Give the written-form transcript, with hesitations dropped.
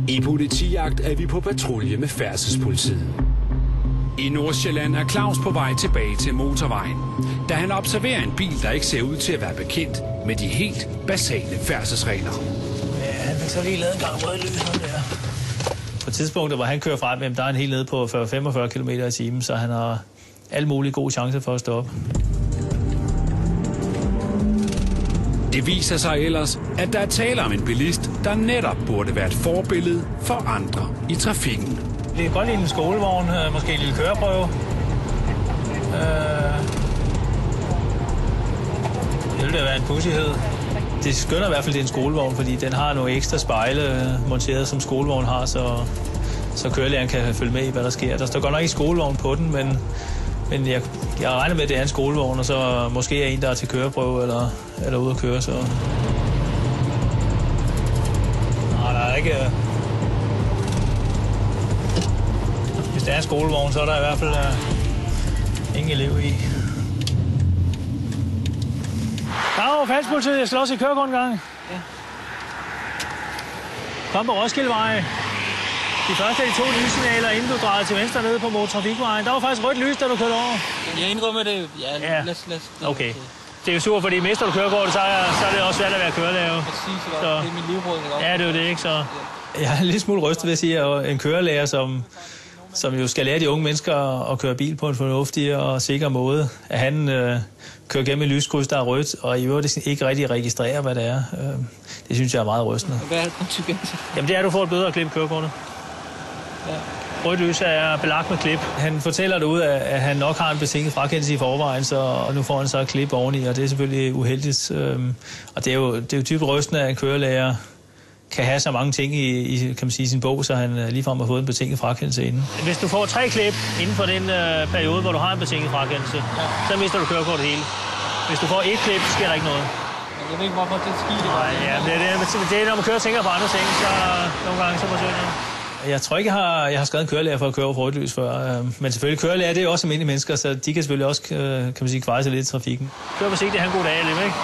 I politijagt er vi på patrulje med Færdselspolitiet. I Nordsjælland er Claus på vej tilbage til motorvejen, da han observerer en bil, der ikke ser ud til at være bekendt med de helt basale færdselsregler. Ja, han fik så lige lavet en gang rød lys der. På tidspunktet, hvor han kører frem, der er han helt nede på 40-45 km i timen, så han har alle mulige gode chancer for at stoppe. Det viser sig ellers, at der er tale om en bilist, der netop burde være et forbillede for andre i trafikken. Det kan godt lide en skolevogn, måske en lille køreprøve. Det ville da være en pudsighed. Det skønner i hvert fald, det er en skolevogn, fordi den har nogle ekstra spejle monteret, som skolevogn har, så kørelæreren kan følge med i, hvad der sker. Der står godt nok ikke skolevogn på den, men jeg regner med, at det er en skolevogn, og så måske er en, der er til køreprøve eller ude at køre, så... Nej, der er ikke... Hvis det er en skolevogn, så er der i hvert fald ingen elev i. Dag, Færdselspolitiet, jeg skal også i kørekort en gang. Ja. Kom på Roskildevej. De første af de 2 lyssignaler, inden du drejede til venstre nede på motortrafikvejen. Der var faktisk rødt lys, da du kørte over. Jeg indrømmer det. Ja. Okay. Det er jo super, fordi mister du kørekortet, så er det også svært at være kørelærer. Præcis, så det er min livråd. Ja, det er jo det, ikke? Så jeg er lidt smule rystet ved at sige, at en kørelærer, som jo skal lære de unge mennesker at køre bil på en fornuftig og sikker måde, at han kører gennem et lyskryds, der er rødt, og i øvrigt ikke rigtig registrerer, hvad det er. Det synes jeg er meget rystende. Hvad er konsekvensen? Jamen det er, at du får et bøde at klippe kørekortet. Ja. Rødt lys er belagt med klip. Han fortæller derude, at han nok har en betinget frakendelse i forvejen, og nu får han så et klip oveni, og det er selvfølgelig uheldigt. Og det er jo typisk rystende, at en kørelærer kan have så mange ting i kan man sige, sin bog, så han ligefrem har fået en betinget frakendelse inden. Hvis du får 3 klip inden for den periode, hvor du har en betinget frakendelse, så mister du kørekortet hele. Hvis du får 1 klip, så sker der ikke noget. Jeg ved ikke, hvorfor det sker. Nej, ja, det er, når man kører og tænker på andre ting, så nogle gange så forsøger det. Jeg tror ikke, jeg har skrevet en kørelærer for at køre over for rødt lys før. Men selvfølgelig kørelærer, det er også almindelige mennesker, så de kan selvfølgelig også, kan man sige, kveje sig lidt i trafikken. Kør forsigtigt, have en god dag, ikke?